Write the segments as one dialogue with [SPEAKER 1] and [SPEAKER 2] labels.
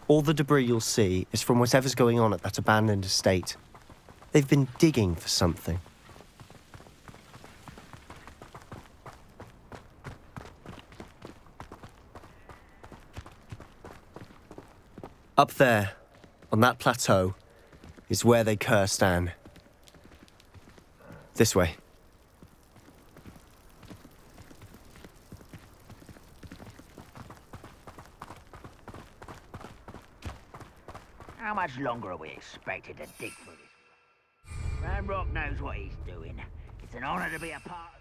[SPEAKER 1] All the debris you'll see is from whatever's going on at that abandoned estate. They've been digging for something. Up there, on that plateau, is where they cursed Anne. This way.
[SPEAKER 2] How much longer are we expected to dig through this? Ramrock knows what he's doing. It's an honor to be a part of...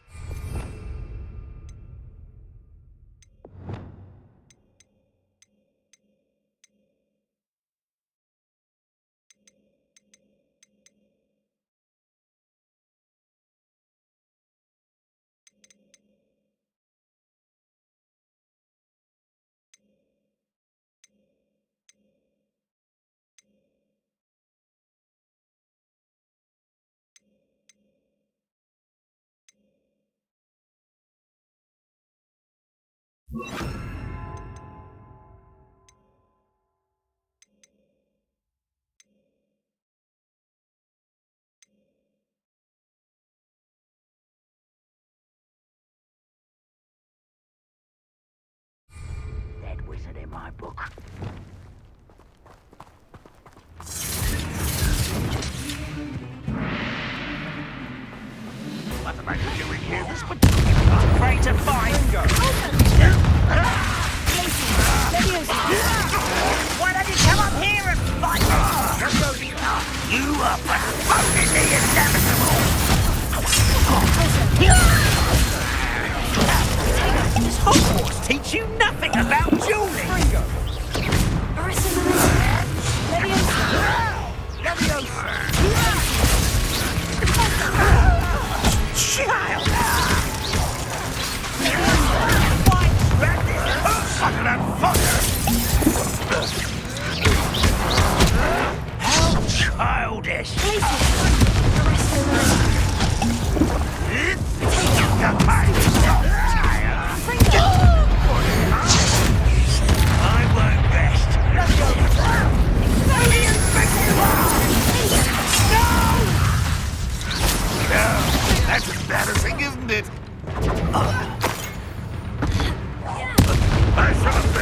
[SPEAKER 2] Dead wizard in my book. What am I doing here? This afraid to fight. Why don't you come up here and fight? You are postponing the inevitable. Does Hogwarts teach you nothing about dueling? Child! Why grab this? Fuck that fucker! How childish! I won't rest. No! That's embarrassing, isn't it? I shall have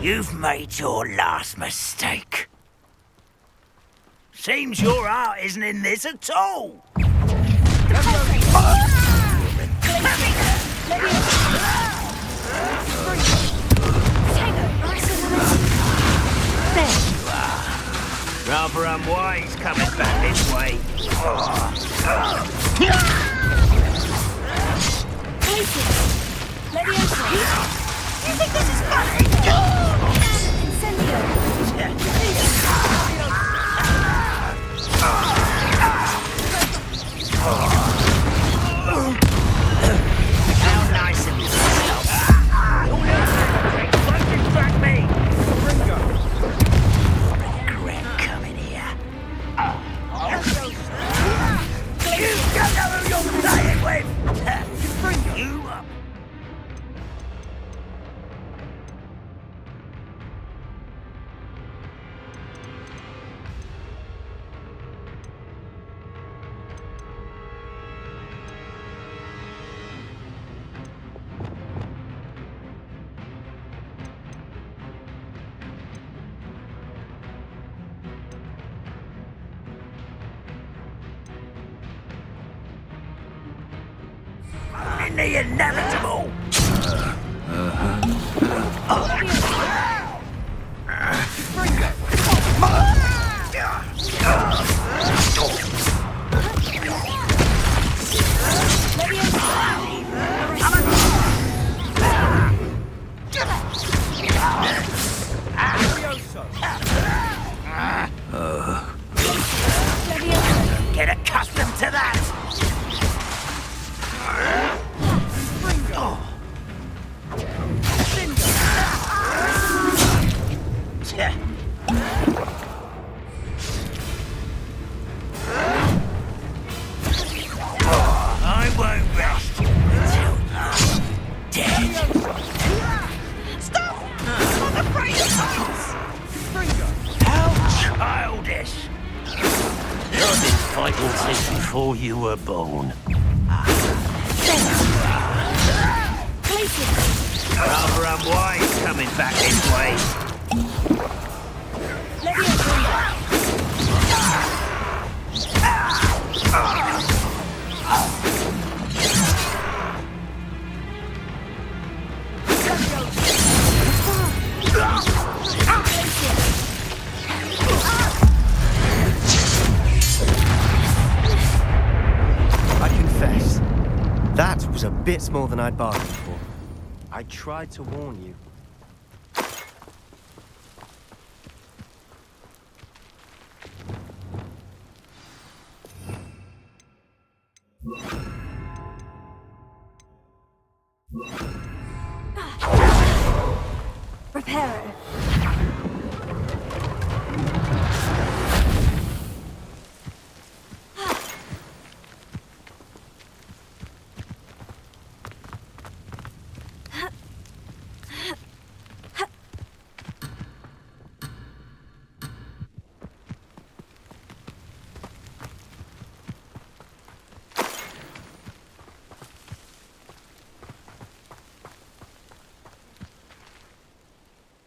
[SPEAKER 2] You've made your last mistake. Seems your heart isn't in this at all. There you are. Rather unwise coming back this way. You think this is funny? How nice of you. Don't distract me. Regret coming here. You don't know who you're playing with. You up. In the inevitable!
[SPEAKER 3] acquaintances before you were born.
[SPEAKER 2] Rather unwise coming back this way.
[SPEAKER 1] I confess, that was a bit more than I'd bargained for. I tried to warn you.
[SPEAKER 4] Reparo.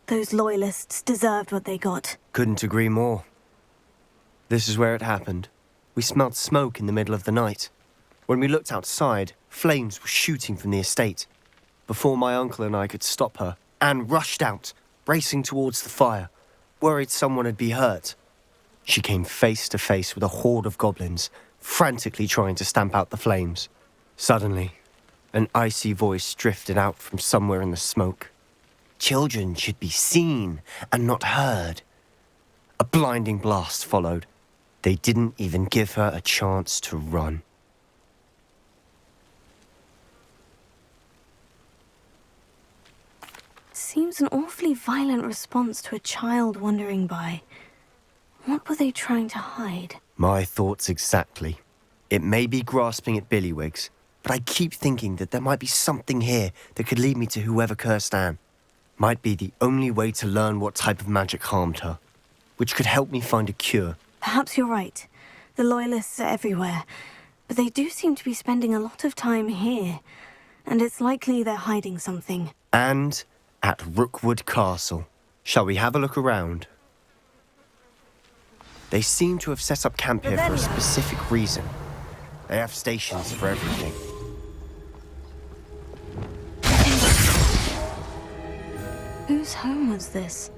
[SPEAKER 4] Those loyalists deserved what they got.
[SPEAKER 1] Couldn't agree more. This is where it happened. We smelled smoke in the middle of the night. When we looked outside, flames were shooting from the estate. Before my uncle and I could stop her, Anne rushed out, racing towards the fire, worried someone had been hurt. She came face to face with a horde of goblins, frantically trying to stamp out the flames. Suddenly, an icy voice drifted out from somewhere in the smoke. Children should be seen and not heard. A blinding blast followed. They didn't even give her a chance to run.
[SPEAKER 4] Seems an awfully violent response to a child wandering by. What were they trying to hide?
[SPEAKER 1] My thoughts exactly. It may be grasping at Billywigs, but I keep thinking that there might be something here that could lead me to whoever cursed Anne. Might be the only way to learn what type of magic harmed her, which could help me find a cure.
[SPEAKER 4] Perhaps you're right. The Loyalists are everywhere, but they do seem to be spending a lot of time here, and it's likely they're hiding something.
[SPEAKER 1] And at Rookwood Castle. Shall we have a look around? They seem to have set up camp here for a specific reason. They have stations for everything.
[SPEAKER 4] Whose home was this?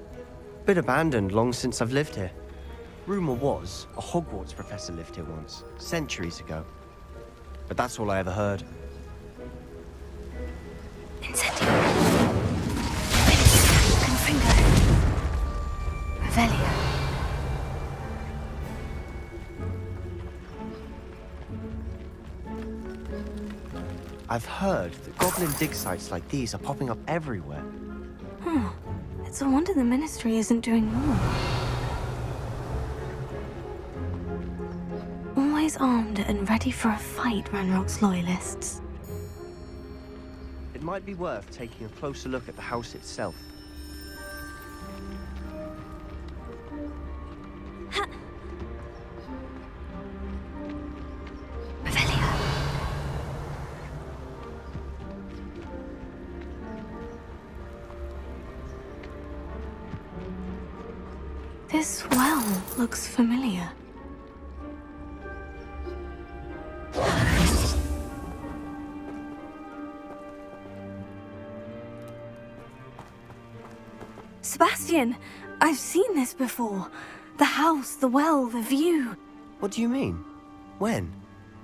[SPEAKER 1] Been abandoned long since I've lived here. Rumour was a Hogwarts professor lived here once, centuries ago. But that's all I ever heard.
[SPEAKER 4] Incendio. Confringo. Revelio.
[SPEAKER 1] I've heard that goblin dig sites like these are popping up everywhere.
[SPEAKER 4] It's a wonder the Ministry isn't doing more. Always armed and ready for a fight, Ranrock's Loyalists.
[SPEAKER 1] It might be worth taking a closer look at the house itself.
[SPEAKER 4] Revelio. This well looks familiar. Sebastian, I've seen this before. The house, the well, the view.
[SPEAKER 1] What do you mean? When?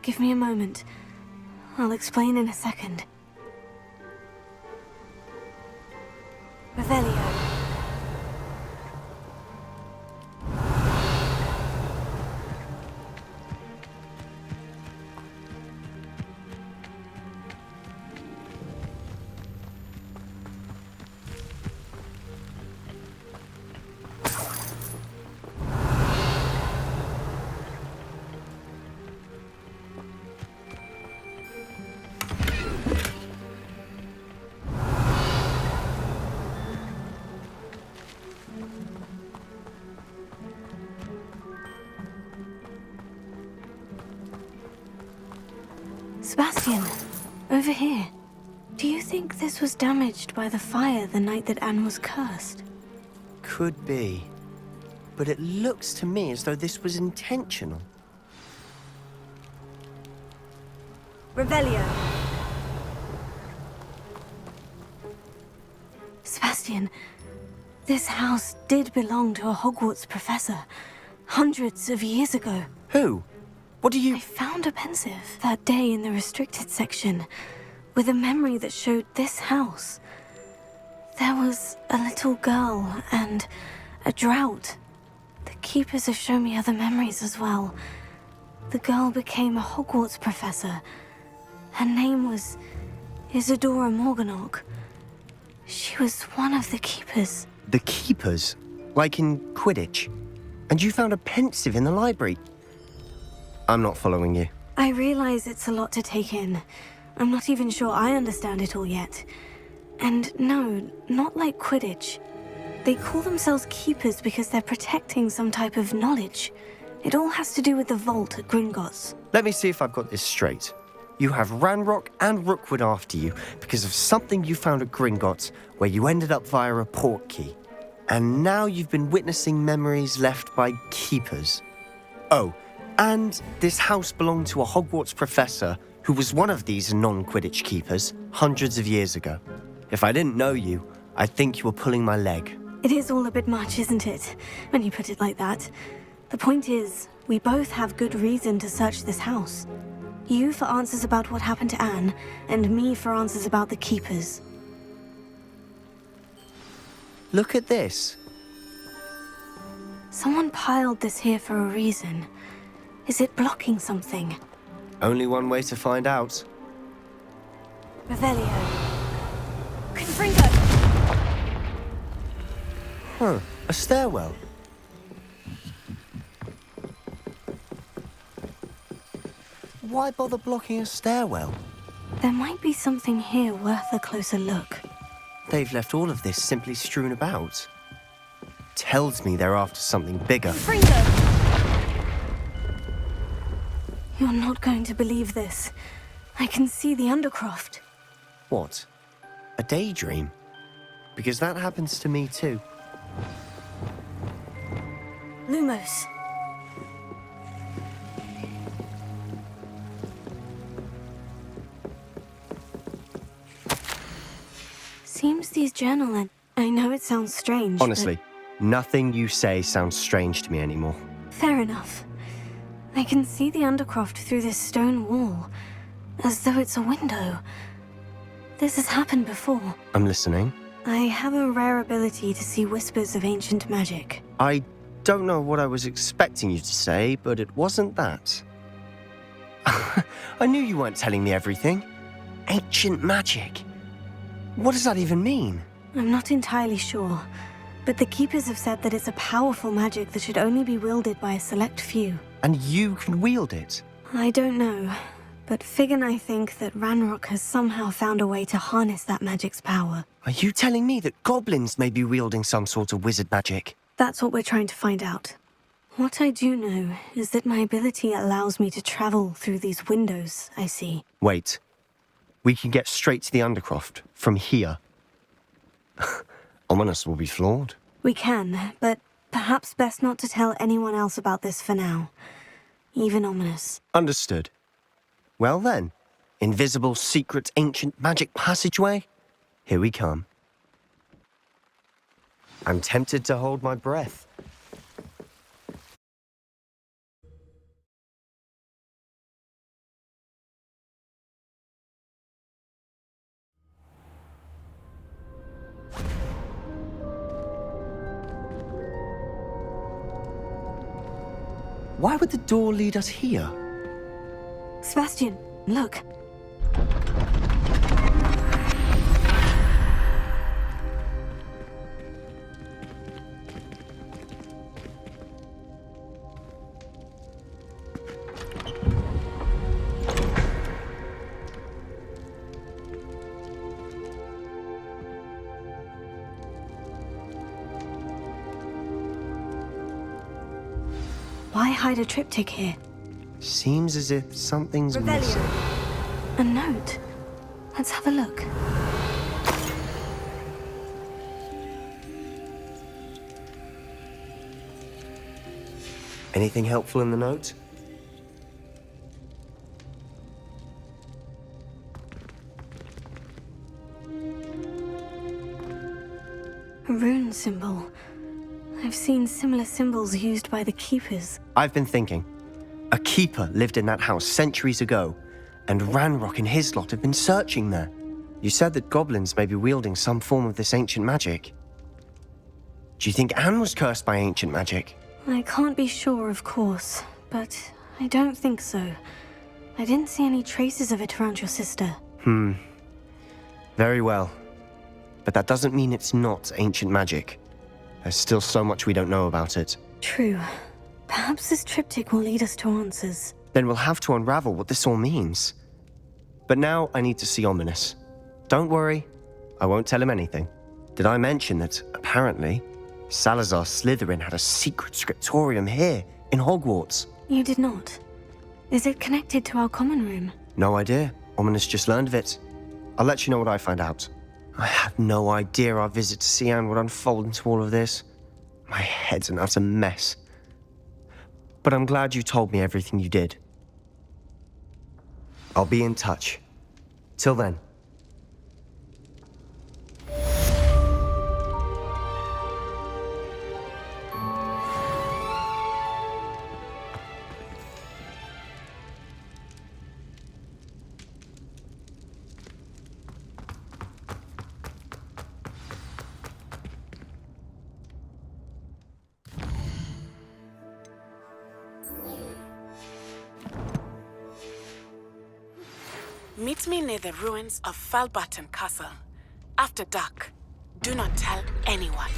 [SPEAKER 4] Give me a moment. I'll explain in a second. Revelio. Sebastian, over here. Do you think this was damaged by the fire the night that Anne was cursed?
[SPEAKER 1] Could be. But it looks to me as though this was intentional.
[SPEAKER 4] Revelio. Sebastian, this house did belong to a Hogwarts professor hundreds of years ago.
[SPEAKER 1] Who? What do you...
[SPEAKER 4] I found a pensive that day in the restricted section with a memory that showed this house. There was a little girl and a drought. The keepers have shown me other memories as well. The girl became a Hogwarts professor. Her name was Isadora Morganach. She was one of the keepers.
[SPEAKER 1] The keepers? Like in Quidditch? And you found a pensive in the library? I'm not following you.
[SPEAKER 4] I realize it's a lot to take in. I'm not even sure I understand it all yet. And no, not like Quidditch. They call themselves keepers because they're protecting some type of knowledge. It all has to do with the vault at Gringotts.
[SPEAKER 1] Let me see if I've got this straight. You have Ranrock and Rookwood after you because of something you found at Gringotts where you ended up via a portkey. And now you've been witnessing memories left by keepers. Oh, and this house belonged to a Hogwarts professor who was one of these non-Quidditch keepers hundreds of years ago. If I didn't know you, I'd think you were pulling my leg.
[SPEAKER 4] It is all a bit much, isn't it, when you put it like that? The point is, we both have good reason to search this house. You for answers about what happened to Anne, and me for answers about the keepers.
[SPEAKER 1] Look at this.
[SPEAKER 4] Someone piled this here for a reason. Is it blocking something?
[SPEAKER 1] Only one way to find out.
[SPEAKER 4] Revelio. Confringo!
[SPEAKER 1] Huh, a stairwell. Why bother blocking a stairwell?
[SPEAKER 4] There might be something here worth a closer look.
[SPEAKER 1] They've left all of this simply strewn about. Tells me they're after something bigger.
[SPEAKER 4] Confringo! You're not going to believe this. I can see the Undercroft.
[SPEAKER 1] What? A daydream? Because that happens to me too.
[SPEAKER 4] Lumos. Seems these journal I know it sounds strange,
[SPEAKER 1] Honestly, nothing you say sounds strange to me anymore.
[SPEAKER 4] Fair enough. I can see the Undercroft through this stone wall, as though it's a window. This has happened before.
[SPEAKER 1] I'm listening.
[SPEAKER 4] I have a rare ability to see whispers of ancient magic.
[SPEAKER 1] I don't know what I was expecting you to say, but it wasn't that. I knew you weren't telling me everything. Ancient magic. What does that even mean?
[SPEAKER 4] I'm not entirely sure, but the Keepers have said that it's a powerful magic that should only be wielded by a select few.
[SPEAKER 1] And you can wield it?
[SPEAKER 4] I don't know, but Fig and I think that Ranrock has somehow found a way to harness that magic's power.
[SPEAKER 1] Are you telling me that goblins may be wielding some sort of wizard magic?
[SPEAKER 4] That's what we're trying to find out. What I do know is that my ability allows me to travel through these windows I see.
[SPEAKER 1] Wait. We can get straight to the Undercroft from here. Ominous will be floored.
[SPEAKER 4] We can, but perhaps best not to tell anyone else about this for now. Even Ominous.
[SPEAKER 1] Understood. Well then, invisible, secret, ancient magic passageway? Here we come. I'm tempted to hold my breath. Why would the door lead us here?
[SPEAKER 4] Sebastian, look. Why hide a triptych here?
[SPEAKER 1] Seems as if something's missing.
[SPEAKER 4] A note. Let's have a look.
[SPEAKER 1] Anything helpful in the note?
[SPEAKER 4] A rune symbol. I've seen similar symbols used by the Keepers.
[SPEAKER 1] I've been thinking. A keeper lived in that house centuries ago, and Ranrock and his lot have been searching there. You said that goblins may be wielding some form of this ancient magic. Do you think Anne was cursed by ancient magic?
[SPEAKER 4] I can't be sure, of course, but I don't think so. I didn't see any traces of it around your sister.
[SPEAKER 1] Very well. But that doesn't mean it's not ancient magic. There's still so much we don't know about it.
[SPEAKER 4] True. Perhaps this triptych will lead us to answers.
[SPEAKER 1] Then we'll have to unravel what this all means. But now I need to see Ominous. Don't worry, I won't tell him anything. Did I mention that, apparently, Salazar Slytherin had a secret scriptorium here, in Hogwarts?
[SPEAKER 4] You did not. Is it connected to our common room?
[SPEAKER 1] No idea. Ominous just learned of it. I'll let you know what I find out. I had no idea our visit to see Anne would unfold into all of this. My head's an utter mess. But I'm glad you told me everything you did. I'll be in touch. Till then.
[SPEAKER 5] Meet me near the ruins of Falbaton Castle. After dark. Do not tell anyone.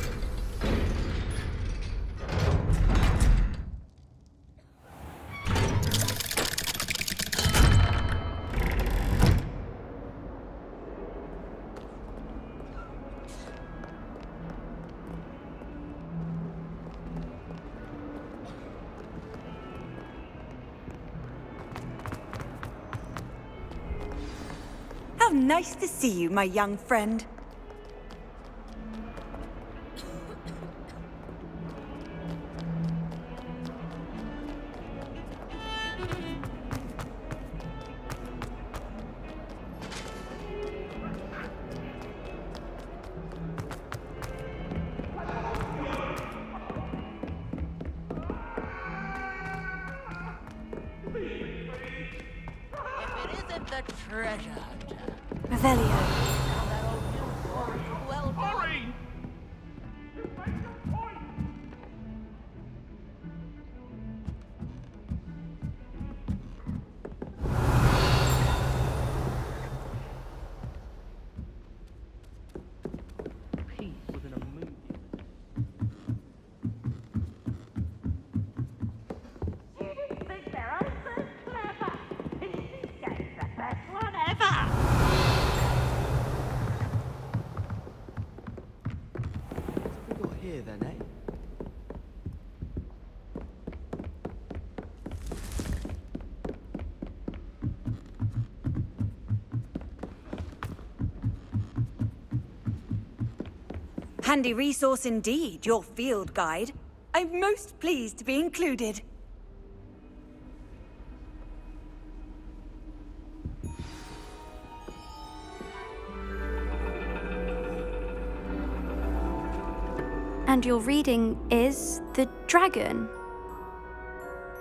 [SPEAKER 6] How nice to see you, my young friend.
[SPEAKER 2] If it isn't the treasure hunter.
[SPEAKER 4] Revelio.
[SPEAKER 2] Well done. Think they're all so clever. In this game, the best one ever.
[SPEAKER 7] What have we got here then, eh?
[SPEAKER 6] Handy resource indeed, your field guide. I'm most pleased to be included.
[SPEAKER 8] And your reading is The Dragon.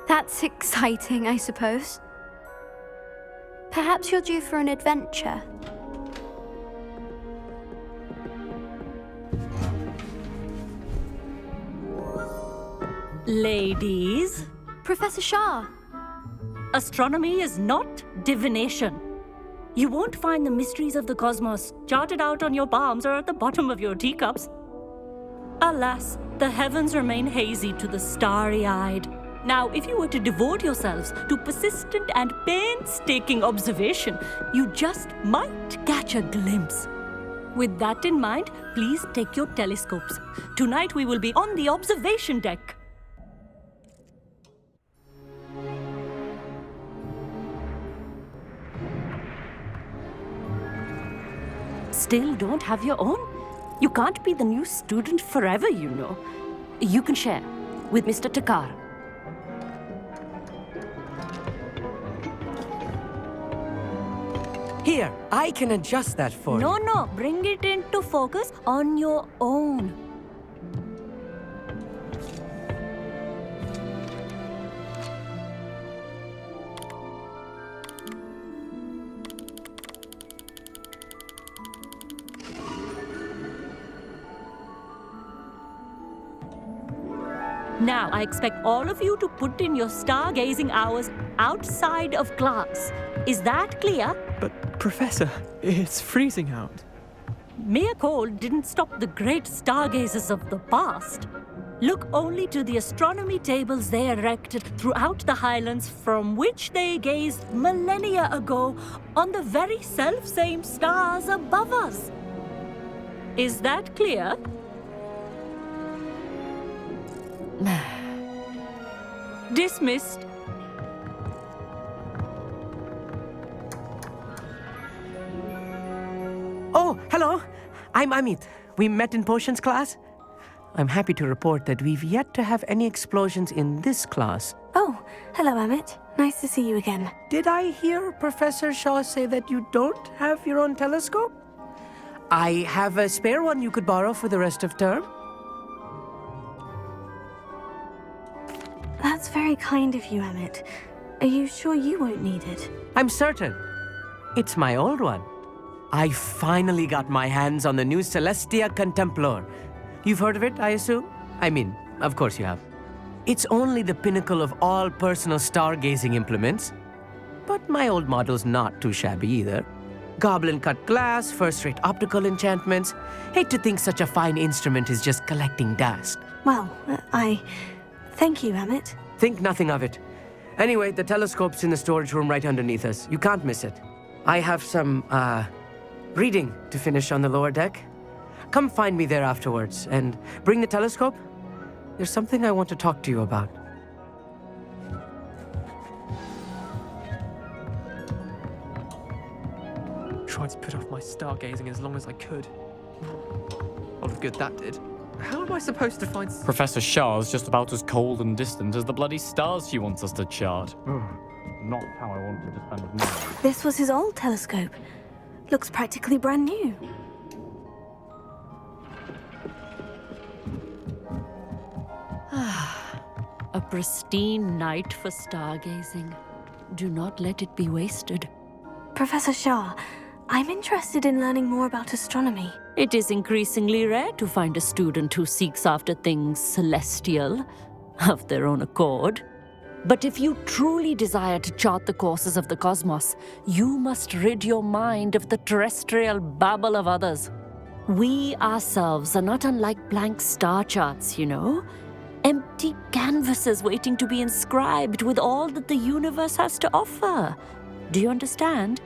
[SPEAKER 8] That's exciting, I suppose. Perhaps you're due for an adventure.
[SPEAKER 9] Ladies,
[SPEAKER 8] Professor Shah,
[SPEAKER 9] astronomy is not divination. You won't find the mysteries of the cosmos charted out on your palms or at the bottom of your teacups. Alas, the heavens remain hazy to the starry-eyed. Now, if you were to devote yourselves to persistent and painstaking observation, you just might catch a glimpse. With that in mind, please take your telescopes. Tonight we will be on the observation deck. still don't have your own? You can't be the new student forever, you know. You can share with Mr. Takar.
[SPEAKER 10] Here, I can adjust that for you.
[SPEAKER 9] No, bring it into focus on your own. Now, I expect all of you to put in your stargazing hours outside of class. Is that clear?
[SPEAKER 7] But, Professor, it's freezing out.
[SPEAKER 9] Mere cold didn't stop the great stargazers of the past. Look only to the astronomy tables they erected throughout the highlands from which they gazed millennia ago on the very self-same stars above us. Is that clear? Dismissed.
[SPEAKER 10] Oh, hello. I'm Amit. We met in potions class. I'm happy to report that we've yet to have any explosions in this class.
[SPEAKER 4] Oh, hello, Amit. Nice to see you again.
[SPEAKER 10] Did I hear Professor Shaw say that you don't have your own telescope? I have a spare one you could borrow for the rest of term.
[SPEAKER 4] That's very kind of you, Amit. Are you sure you won't need it?
[SPEAKER 10] I'm certain. It's my old one. I finally got my hands on the new Celestia Contemplar. You've heard of it, I assume? I mean, of course you have. It's only the pinnacle of all personal stargazing implements. But my old model's not too shabby either. Goblin-cut glass, first-rate optical enchantments. Hate to think such a fine instrument is just collecting dust.
[SPEAKER 4] Well, thank you, Amit.
[SPEAKER 10] Think nothing of it. Anyway, the telescope's in the storage room right underneath us. You can't miss it. I have some, reading to finish on the lower deck. Come find me there afterwards, and bring the telescope. There's something I want to talk to you about.
[SPEAKER 7] Tried to put off my stargazing as long as I could. All the good that did. How am I supposed to find...
[SPEAKER 11] Professor Shah's just about as cold and distant as the bloody stars she wants us to chart. Not how I wanted to spend a night.
[SPEAKER 4] This was his old telescope. Looks practically brand new.
[SPEAKER 9] A pristine night for stargazing. Do not let it be wasted.
[SPEAKER 4] Professor Shah, I'm interested in learning more about astronomy.
[SPEAKER 9] It is increasingly rare to find a student who seeks after things celestial, of their own accord. But if you truly desire to chart the courses of the cosmos, you must rid your mind of the terrestrial babble of others. We ourselves are not unlike blank star charts, you know? Empty canvases waiting to be inscribed with all that the universe has to offer. Do you understand?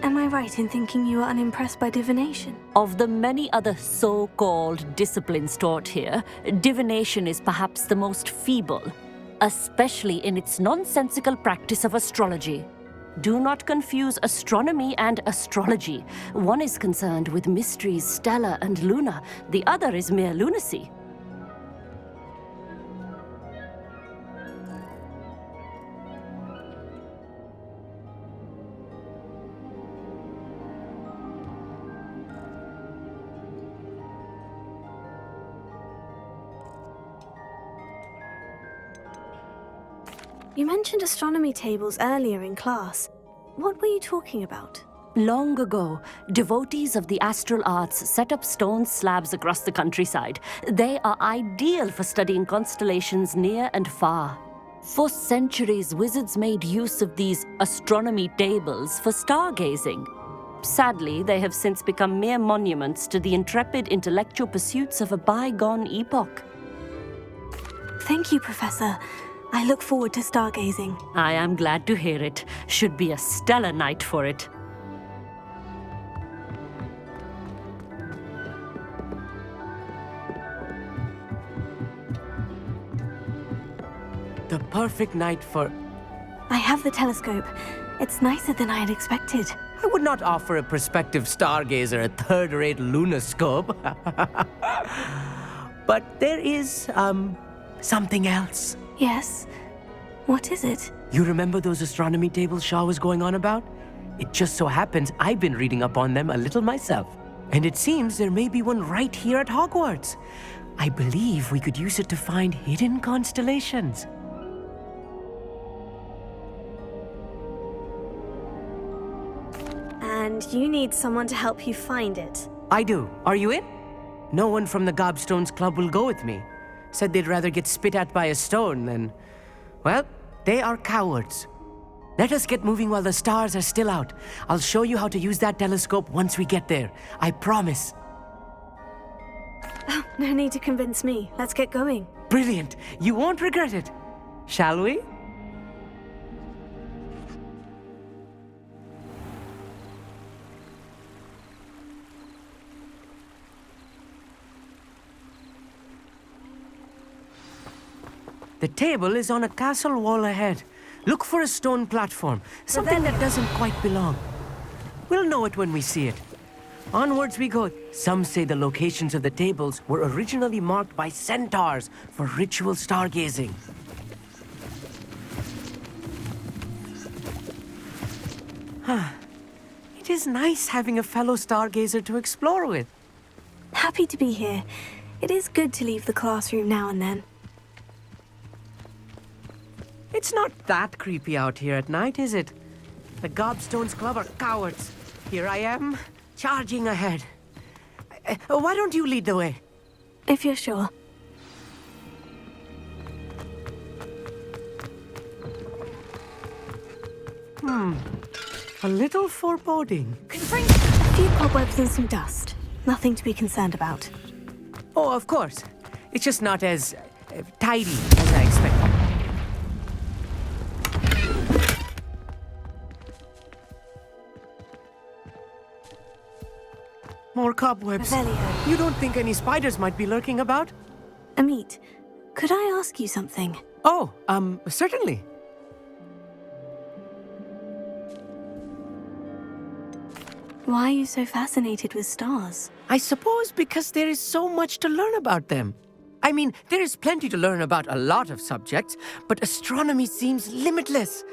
[SPEAKER 4] Am I right in thinking you are unimpressed by divination?
[SPEAKER 9] Of the many other so-called disciplines taught here, divination is perhaps the most feeble, especially in its nonsensical practice of astrology. Do not confuse astronomy and astrology. One is concerned with mysteries stellar and lunar, the other is mere lunacy.
[SPEAKER 4] You mentioned astronomy tables earlier in class. What were you talking about?
[SPEAKER 9] Long ago, devotees of the astral arts set up stone slabs across the countryside. They are ideal for studying constellations near and far. For centuries, wizards made use of these astronomy tables for stargazing. Sadly, they have since become mere monuments to the intrepid intellectual pursuits of a bygone epoch.
[SPEAKER 4] Thank you, Professor. I look forward to stargazing.
[SPEAKER 9] I am glad to hear it. Should be a stellar night for it.
[SPEAKER 10] The perfect night for...
[SPEAKER 4] I have the telescope. It's nicer than I had expected.
[SPEAKER 10] I would not offer a prospective stargazer a third-rate lunoscope. But there is, something else.
[SPEAKER 4] Yes? What is it?
[SPEAKER 10] You remember those astronomy tables Shaw was going on about? It just so happens I've been reading up on them a little myself. And it seems there may be one right here at Hogwarts. I believe we could use it to find hidden constellations.
[SPEAKER 4] And you need someone to help you find it.
[SPEAKER 10] I do. Are you in? No one from the Gobstones Club will go with me. Said they'd rather get spit at by a stone than... Well, they are cowards. Let us get moving while the stars are still out. I'll show you how to use that telescope once we get there. I promise.
[SPEAKER 4] Oh, no need to convince me. Let's get going.
[SPEAKER 10] Brilliant. You won't regret it. Shall we? The table is on a castle wall ahead. Look for a stone platform, something that doesn't quite belong. We'll know it when we see it. Onwards we go. Some say the locations of the tables were originally marked by centaurs for ritual stargazing. It is nice having a fellow stargazer to explore with.
[SPEAKER 4] Happy to be here. It is good to leave the classroom now and then.
[SPEAKER 10] It's not that creepy out here at night, is it? The Gobstones Club are cowards. Here I am, charging ahead. Why don't you lead the way?
[SPEAKER 4] If you're sure.
[SPEAKER 10] A little foreboding.
[SPEAKER 4] A few cobwebs and some dust. Nothing to be concerned about.
[SPEAKER 10] Oh, of course. It's just not as tidy as I expected. More cobwebs.
[SPEAKER 4] Revelio.
[SPEAKER 10] You don't think any spiders might be lurking about?
[SPEAKER 4] Amit, could I ask you something?
[SPEAKER 10] Oh, certainly.
[SPEAKER 4] Why are you so fascinated with stars?
[SPEAKER 10] I suppose because there is so much to learn about them. I mean, there is plenty to learn about a lot of subjects, but astronomy seems limitless.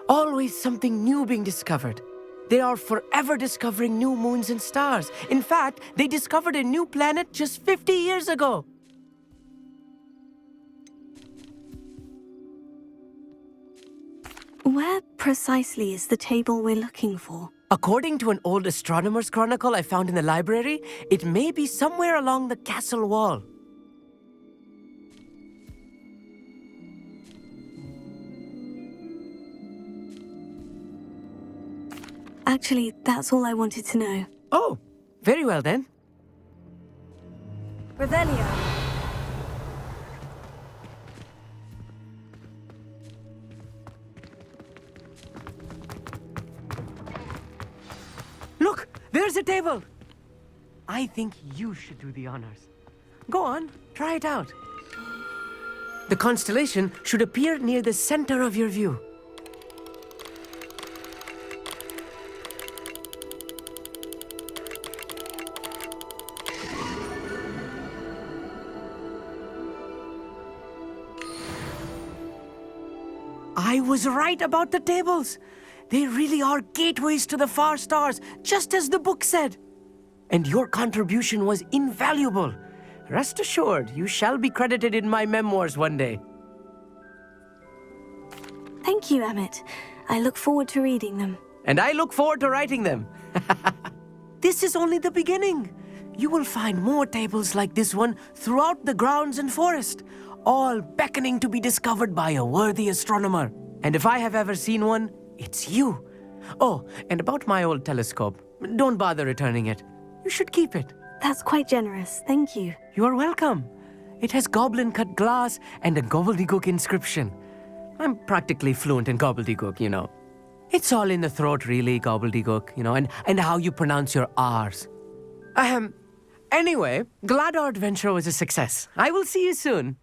[SPEAKER 10] Always something new being discovered. They are forever discovering new moons and stars. In fact, they discovered a new planet just 50 years ago.
[SPEAKER 4] Where precisely is the table we're looking for?
[SPEAKER 10] According to an old astronomer's chronicle I found in the library, it may be somewhere along the castle wall.
[SPEAKER 4] Actually, that's all I wanted to know.
[SPEAKER 10] Oh, very well then.
[SPEAKER 4] Revelio.
[SPEAKER 10] Look, there's a table. I think you should do the honors. Go on, try it out. The constellation should appear near the center of your view. I was right about the tables. They really are gateways to the far stars, just as the book said. And your contribution was invaluable. Rest assured, you shall be credited in my memoirs one day.
[SPEAKER 4] Thank you, Amit. I look forward to reading them.
[SPEAKER 10] And I look forward to writing them. This is only the beginning. You will find more tables like this one throughout the grounds and forest, all beckoning to be discovered by a worthy astronomer. And if I have ever seen one, it's you. Oh, and about my old telescope, don't bother returning it. You should keep it.
[SPEAKER 4] That's quite generous, thank you.
[SPEAKER 10] You are welcome. It has goblin-cut glass and a gobbledygook inscription. I'm practically fluent in gobbledygook, you know. It's all in the throat, really, gobbledygook, you know, and how you pronounce your R's. Anyway, glad our adventure was a success. I will see you soon.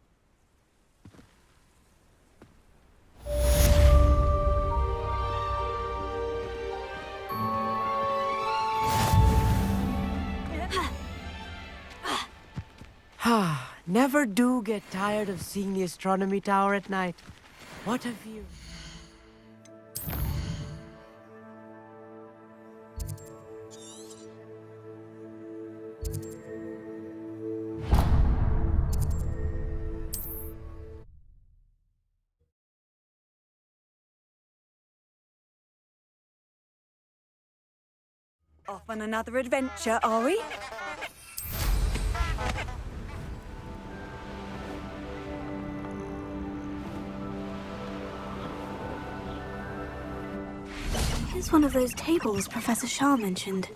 [SPEAKER 10] Never do get tired of seeing the astronomy tower at night. What a view.
[SPEAKER 6] Off on another adventure, are we?
[SPEAKER 4] Here's one of those tables Professor Shah mentioned.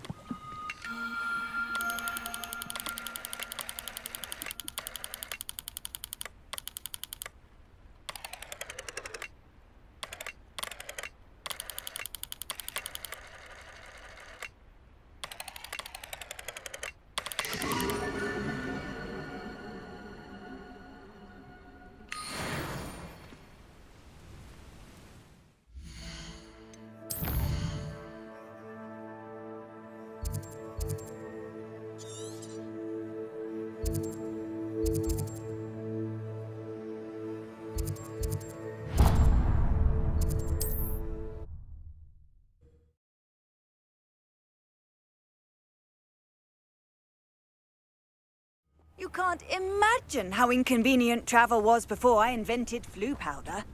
[SPEAKER 6] You can't imagine how inconvenient travel was before I invented flu powder.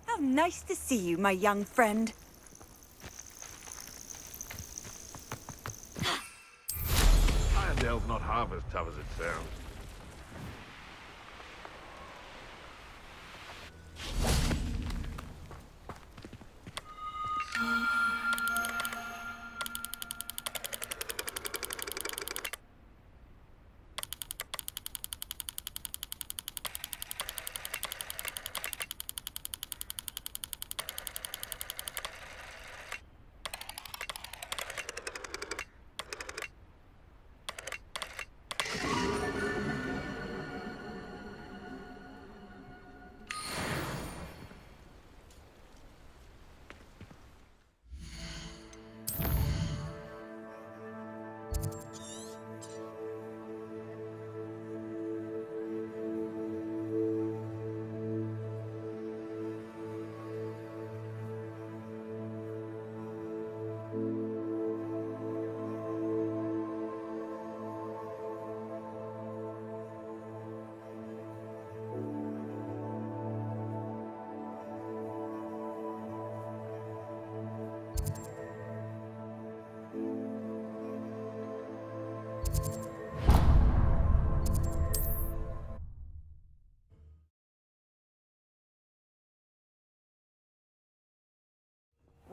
[SPEAKER 6] How nice to see you, my young friend.
[SPEAKER 12] Irondale's not half as tough as it sounds.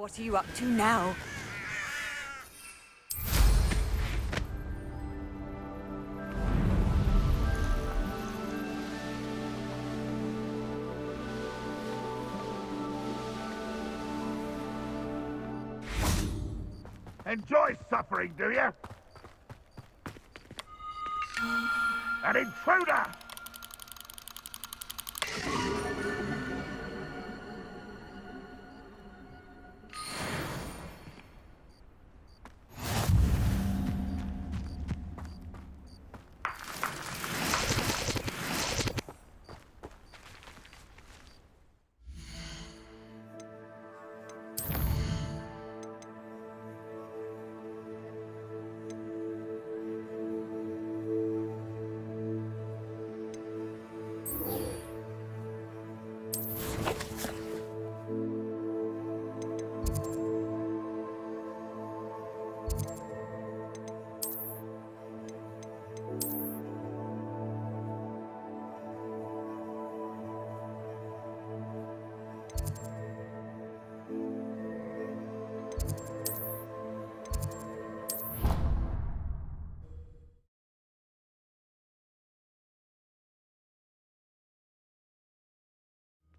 [SPEAKER 6] What are you up to now?
[SPEAKER 12] Enjoy suffering, do you? An intruder!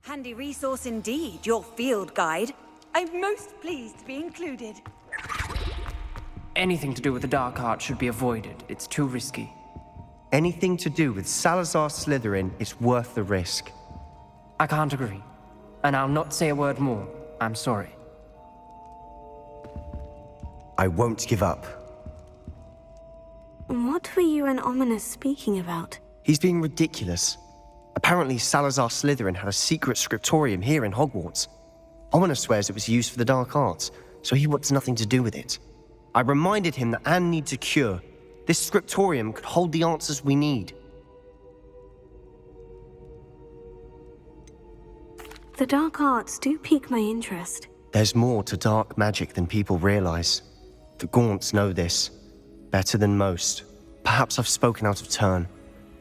[SPEAKER 6] Handy resource indeed, your field guide. I'm most pleased to be included.
[SPEAKER 7] Anything to do with the dark art should be avoided. It's too risky.
[SPEAKER 1] Anything to do with Salazar Slytherin is worth the risk.
[SPEAKER 7] I can't agree. And I'll not say a word more. I'm sorry.
[SPEAKER 1] I won't give up.
[SPEAKER 4] What were you and Ominous speaking about?
[SPEAKER 1] He's being ridiculous. Apparently, Salazar Slytherin had a secret scriptorium here in Hogwarts. Ominous swears it was used for the dark arts, so he wants nothing to do with it. I reminded him that Anne needs a cure. This scriptorium could hold the answers we need.
[SPEAKER 4] The dark arts do pique my interest.
[SPEAKER 1] There's more to dark magic than people realize. The Gaunts know this. Better than most. Perhaps I've spoken out of turn.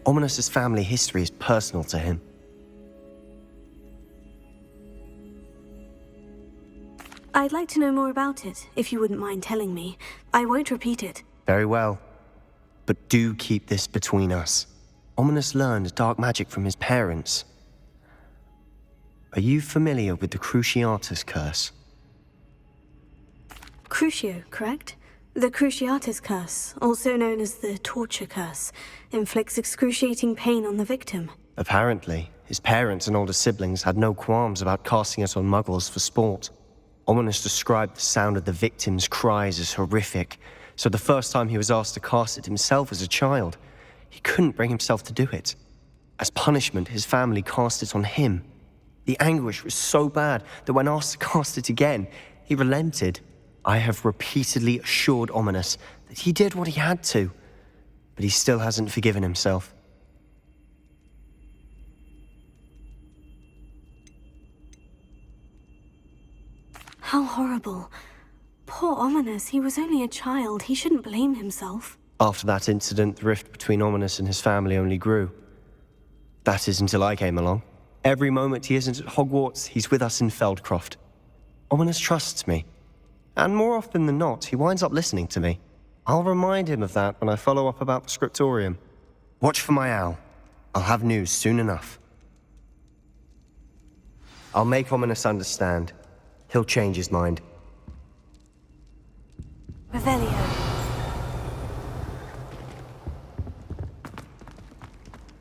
[SPEAKER 1] Ominous's family history is personal to him.
[SPEAKER 4] I'd like to know more about it, if you wouldn't mind telling me. I won't repeat it.
[SPEAKER 1] Very well. But do keep this between us. Ominous learned dark magic from his parents. Are you familiar with the Cruciatus Curse?
[SPEAKER 4] Crucio, correct? The Cruciatus Curse, also known as the Torture Curse, inflicts excruciating pain on the victim.
[SPEAKER 1] Apparently, his parents and older siblings had no qualms about casting it on muggles for sport. Ominous described the sound of the victim's cries as horrific, so the first time he was asked to cast it himself as a child, he couldn't bring himself to do it. As punishment, his family cast it on him. The anguish was so bad that when asked to cast it again, he relented. I have repeatedly assured Ominous that he did what he had to, but he still hasn't forgiven himself.
[SPEAKER 4] How horrible. Poor Ominous, he was only a child. He shouldn't blame himself.
[SPEAKER 1] After that incident, the rift between Ominous and his family only grew. That is until I came along. Every moment he isn't at Hogwarts, he's with us in Feldcroft. Ominous trusts me. And more often than not, he winds up listening to me. I'll remind him of that when I follow up about the scriptorium. Watch for my owl. I'll have news soon enough. I'll make Ominous understand. He'll change his mind.
[SPEAKER 4] Revelio.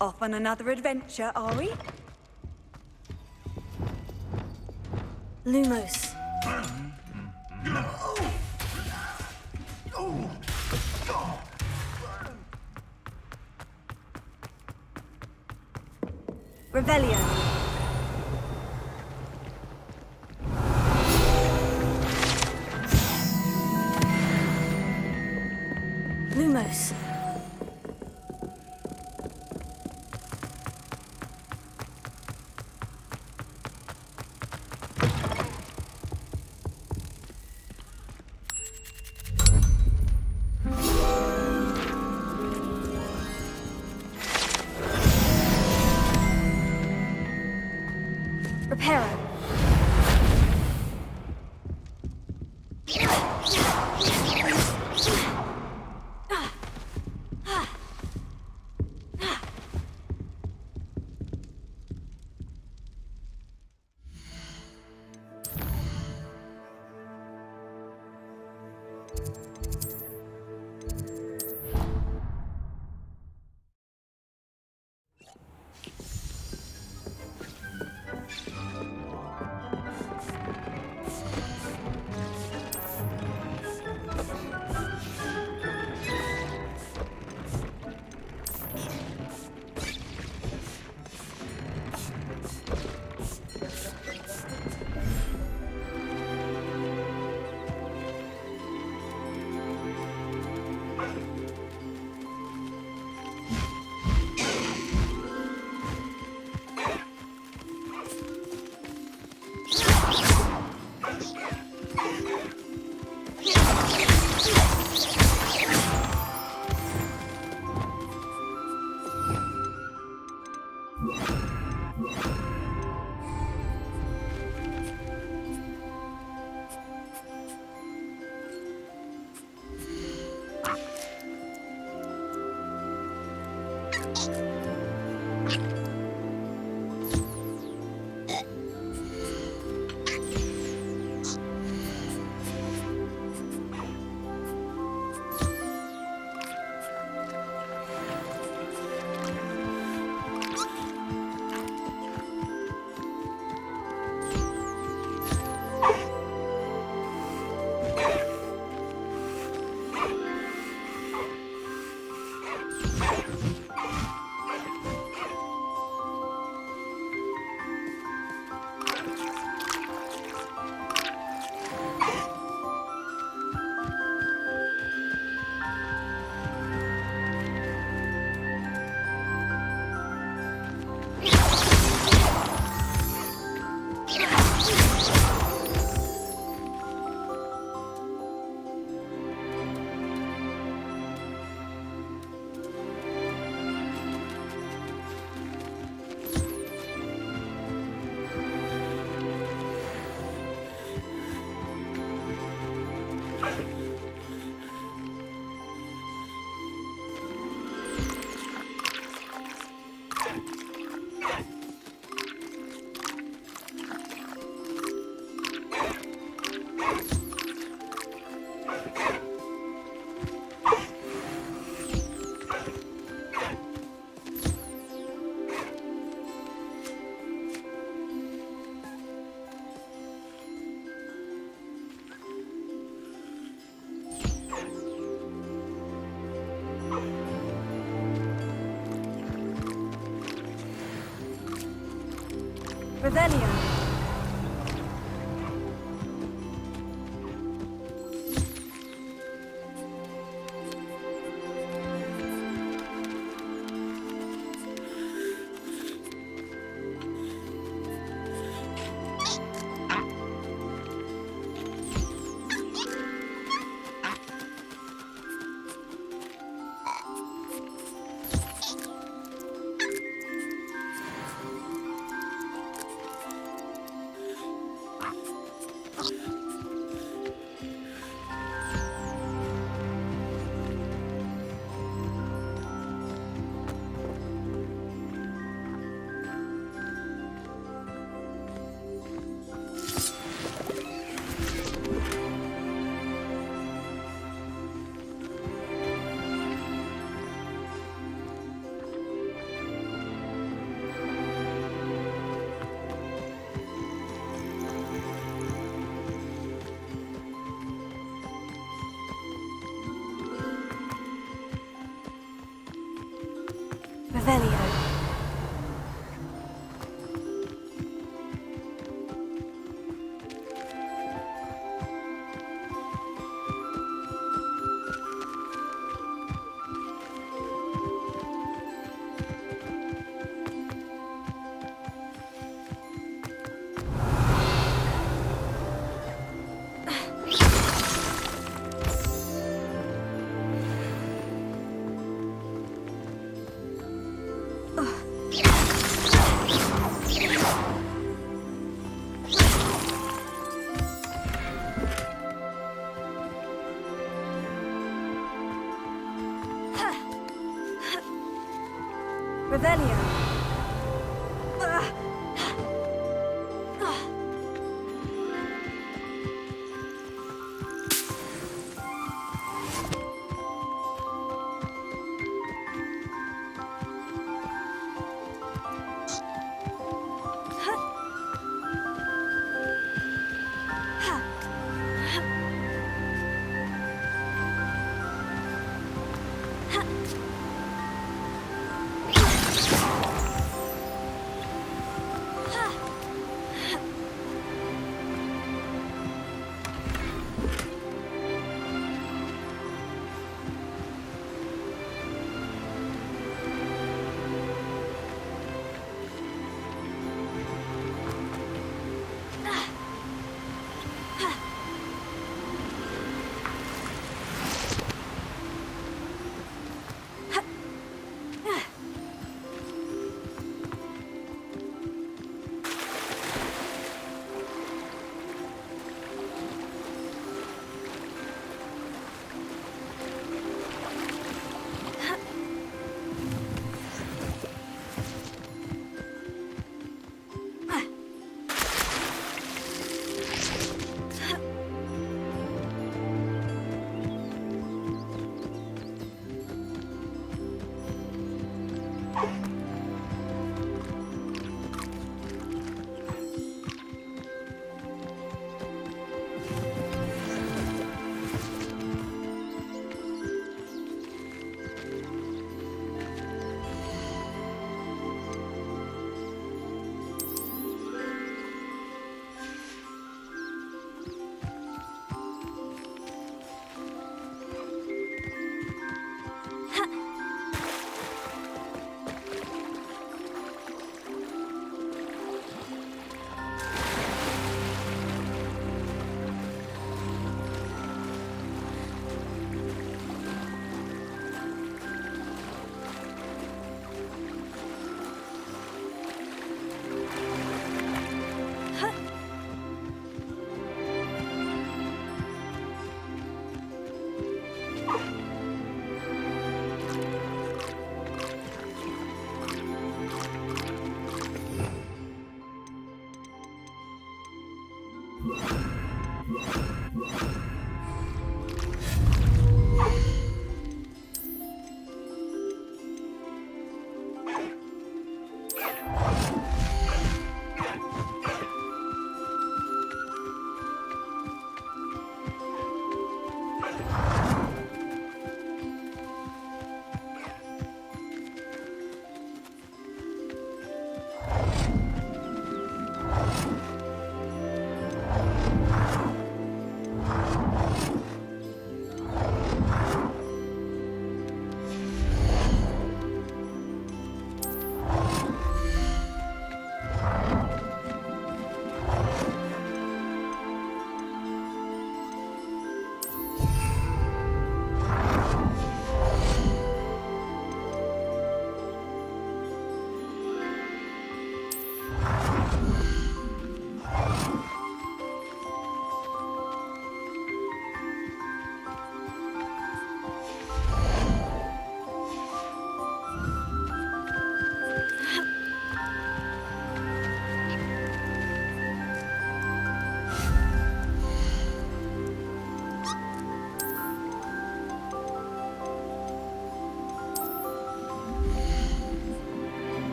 [SPEAKER 6] Off on another adventure, are we?
[SPEAKER 4] Lumos.
[SPEAKER 6] Revelio.
[SPEAKER 4] Lumos. Reparo.
[SPEAKER 6] Revelio. Revelio. Revelio.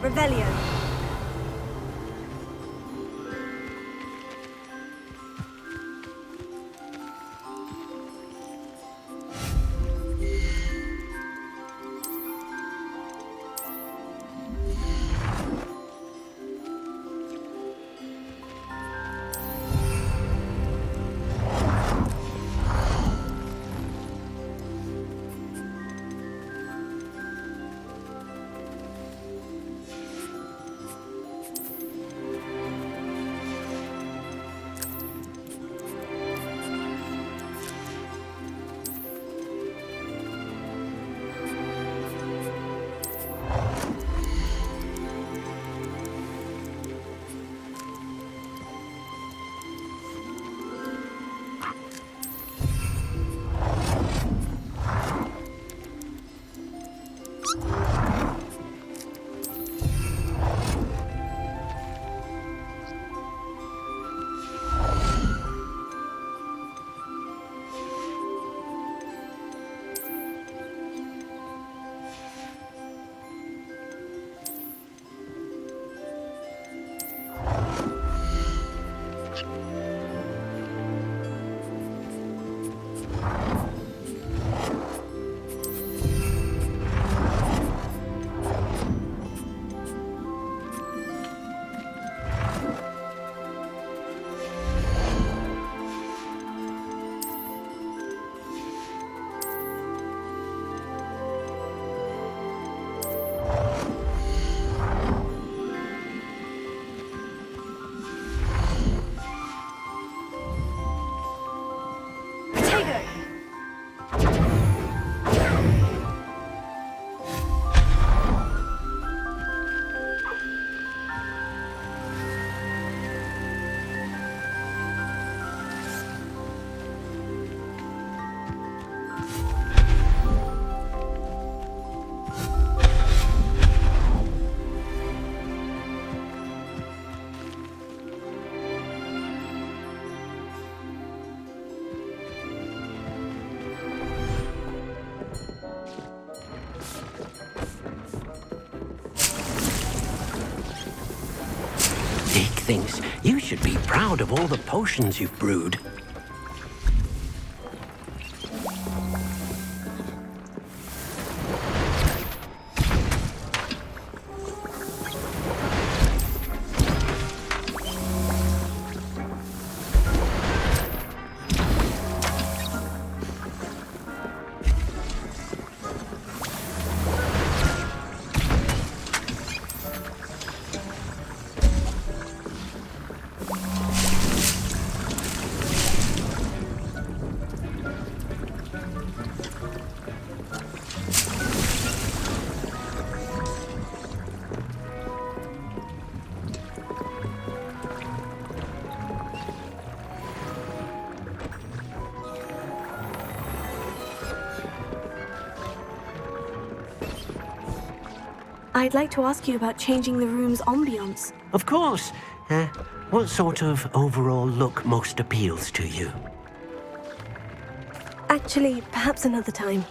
[SPEAKER 6] Revelio.
[SPEAKER 3] Dick thinks you should be proud of all the potions you've brewed.
[SPEAKER 4] I'd like to ask you about changing the room's ambiance.
[SPEAKER 3] Of course. What sort of overall look most appeals to you?
[SPEAKER 4] Actually, perhaps another time.